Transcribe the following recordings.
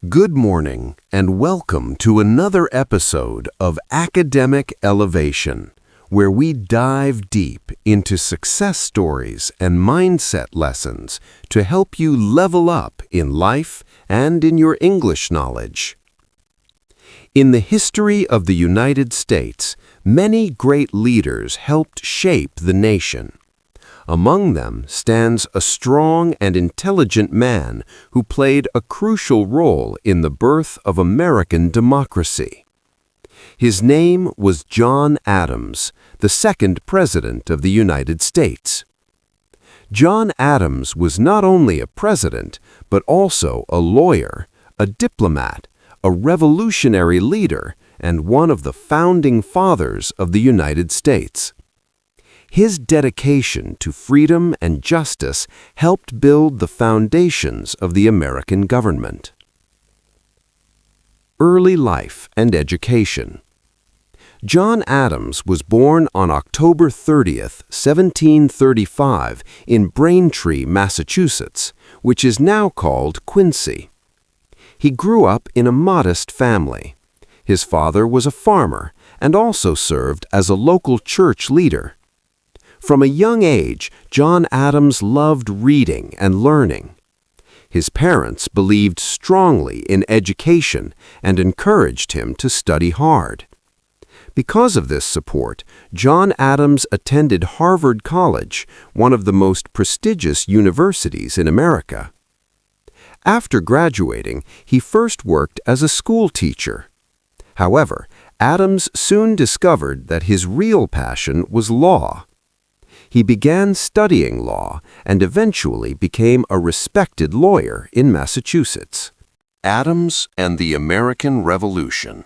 Good morning, and welcome to another episode of Academic Elevation, where we dive deep into success stories and mindset lessons to help you level up in life and in your English knowledge. In the history of the United States, many great leaders helped shape the nation. Among them stands a strong and intelligent man who played a crucial role in the birth of American democracy. His name was John Adams, the second President of the United States. John Adams was not only a president, but also a lawyer, a diplomat, a revolutionary leader, and one of the founding fathers of the United States. His dedication to freedom and justice helped build the foundations of the American government. Early life and education. John Adams was born on October 30th, 1735, in Braintree, Massachusetts, which is now called Quincy. He grew up in a modest family. His father was a farmer and also served as a local church leader. From a young age, John Adams loved reading and learning. His parents believed strongly in education and encouraged him to study hard. Because of this support, John Adams attended Harvard College, one of the most prestigious universities in America. After graduating, he first worked as a school teacher. However, Adams soon discovered that his real passion was law. He began studying law and eventually became a respected lawyer in Massachusetts. Adams and the American Revolution.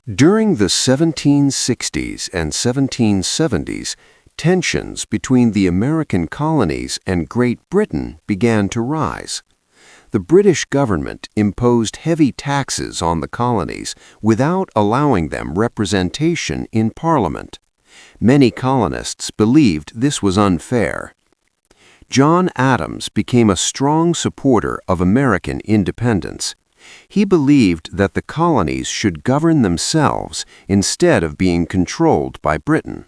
During the 1760s and 1770s, tensions between the American colonies and Great Britain began to rise. The British government imposed heavy taxes on the colonies without allowing them representation in Parliament. Many colonists believed this was unfair. John Adams became a strong supporter of American independence. He believed that the colonies should govern themselves instead of being controlled by Britain.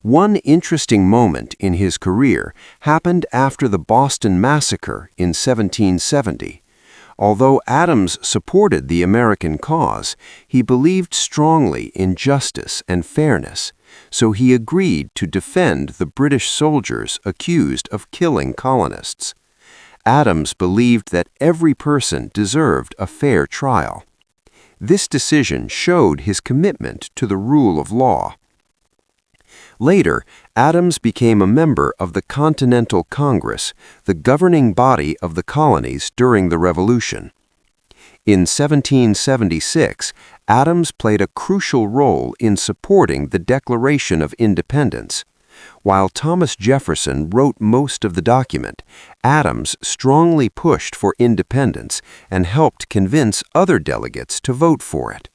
One interesting moment in his career happened after the Boston Massacre in 1770. Although Adams supported the American cause, he believed strongly in justice and fairness, so he agreed to defend the British soldiers accused of killing colonists. Adams believed that every person deserved a fair trial. This decision showed his commitment to the rule of law. Later, Adams became a member of the Continental Congress, the governing body of the colonies during the Revolution. In 1776, Adams played a crucial role in supporting the Declaration of Independence. While Thomas Jefferson wrote most of the document, Adams strongly pushed for independence and helped convince other delegates to vote for it.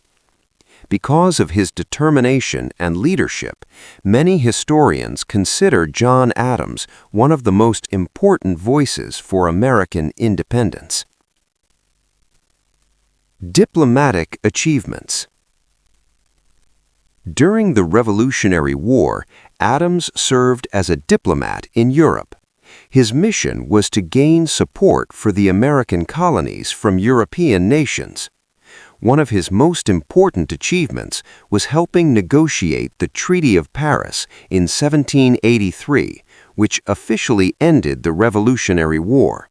Because of his determination and leadership, many historians consider John Adams one of the most important voices for American independence. Diplomatic achievements. During the Revolutionary War, Adams served as a diplomat in Europe. His mission was to gain support for the American colonies from European nations. One of his most important achievements was helping negotiate the Treaty of Paris in 1783, which officially ended the Revolutionary War.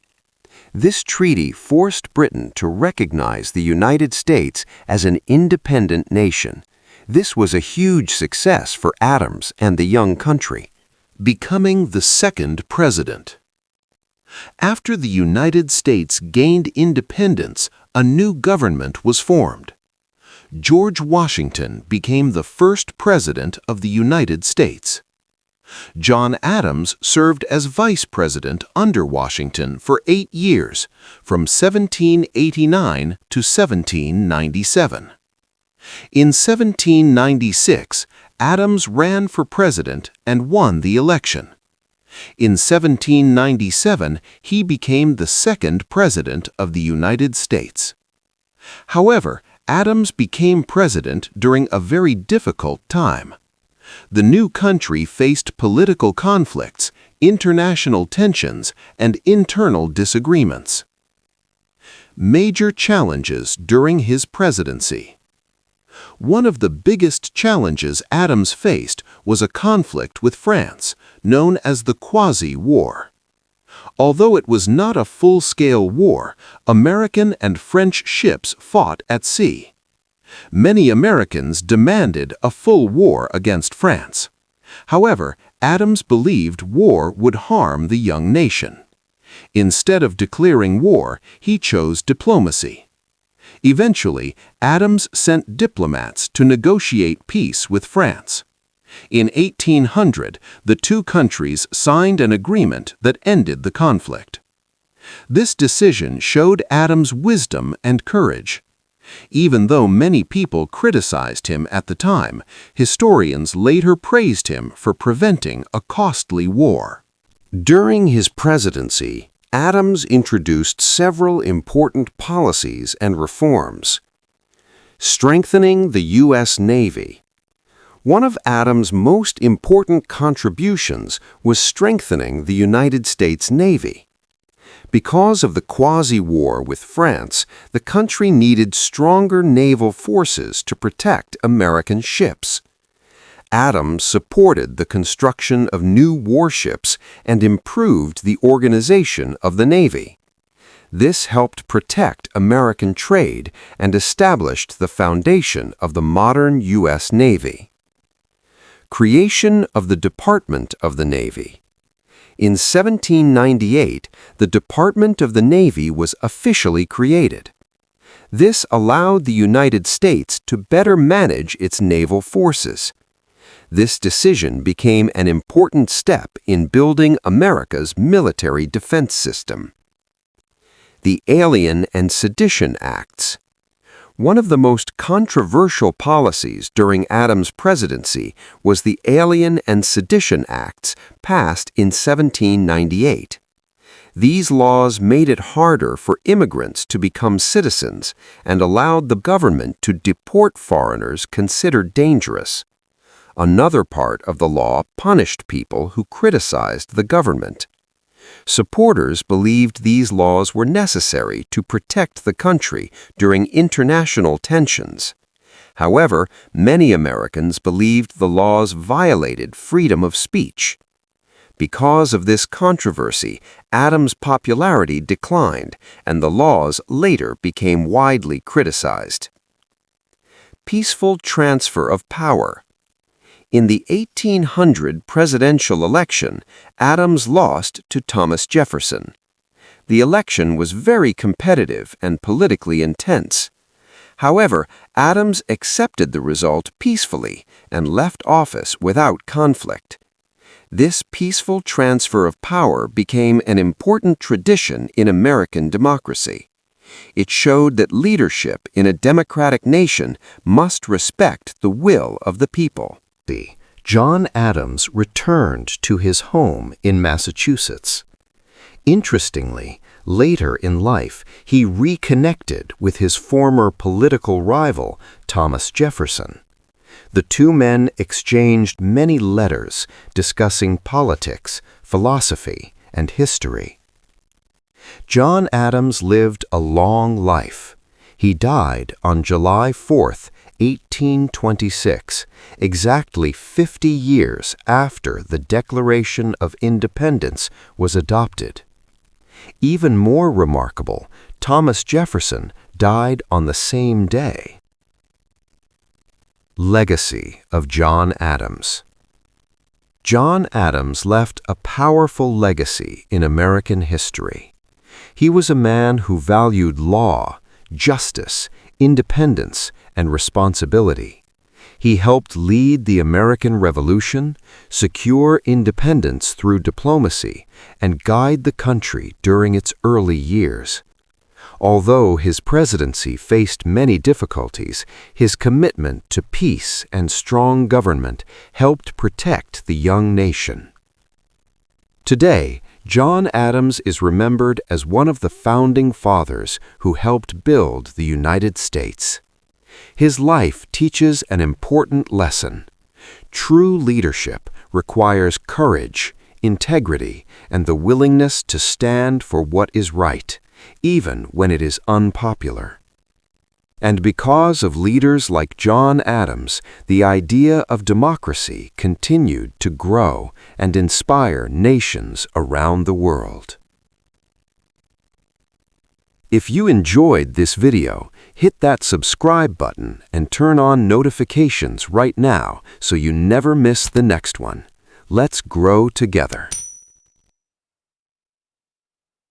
This treaty forced Britain to recognize the United States as an independent nation. This was a huge success for Adams and the young country. Becoming the second president. After the United States gained independence, a new government was formed. George Washington became the first president of the United States. John Adams served as vice president under Washington for 8 years, from 1789 to 1797. In 1796, Adams ran for president and won the election. In 1797, he became the second president of the United States. However, Adams became president during a very difficult time. The new country faced political conflicts, international tensions, and internal disagreements. Major challenges during his presidency. One of the biggest challenges Adams faced was a conflict with France, known as the Quasi-War. Although it was not a full-scale war, American and French ships fought at sea. Many Americans demanded a full war against France. However, Adams believed war would harm the young nation. Instead of declaring war, he chose diplomacy. Eventually, Adams sent diplomats to negotiate peace with France. In 1800, the two countries signed an agreement that ended the conflict. This decision showed Adams' wisdom and courage. Even though many people criticized him at the time, historians later praised him for preventing a costly war. During his presidency, Adams introduced several important policies and reforms. Strengthening the U.S. Navy. One of Adams' most important contributions was strengthening the United States Navy. Because of the Quasi-War with France, the country needed stronger naval forces to protect American ships. Adams supported the construction of new warships and improved the organization of the Navy. This helped protect American trade and established the foundation of the modern U.S. Navy. Creation of the Department of the Navy. In 1798, the Department of the Navy was officially created. This allowed the United States to better manage its naval forces. This decision became an important step in building America's military defense system. The Alien and Sedition Acts. One of the most controversial policies during Adams' presidency was the Alien and Sedition Acts passed in 1798. These laws made it harder for immigrants to become citizens and allowed the government to deport foreigners considered dangerous. Another part of the law punished people who criticized the government. Supporters believed these laws were necessary to protect the country during international tensions. However, many Americans believed the laws violated freedom of speech. Because of this controversy, Adams' popularity declined, and the laws later became widely criticized. Peaceful transfer of power. In the 1800 presidential election, Adams lost to Thomas Jefferson. The election was very competitive and politically intense. However, Adams accepted the result peacefully and left office without conflict. This peaceful transfer of power became an important tradition in American democracy. It showed that leadership in a democratic nation must respect the will of the people. John Adams returned to his home in Massachusetts. Interestingly, later in life, he reconnected with his former political rival, Thomas Jefferson. The two men exchanged many letters discussing politics, philosophy, and history. John Adams lived a long life. He died on July 4th, 1826, exactly 50 years after the Declaration of Independence was adopted. Even more remarkable, Thomas Jefferson died on the same day. Legacy of John Adams. John Adams left a powerful legacy in American history. He was a man who valued law, justice, independence, and responsibility. He helped lead the American Revolution, secure independence through diplomacy, and guide the country during its early years. Although his presidency faced many difficulties, his commitment to peace and strong government helped protect the young nation. Today, John Adams is remembered as one of the founding fathers who helped build the United States. His life teaches an important lesson. True leadership requires courage, integrity, and the willingness to stand for what is right, even when it is unpopular. And because of leaders like John Adams, the idea of democracy continued to grow and inspire nations around the world. If you enjoyed this video, hit that subscribe button and turn on notifications right now so you never miss the next one. Let's grow together.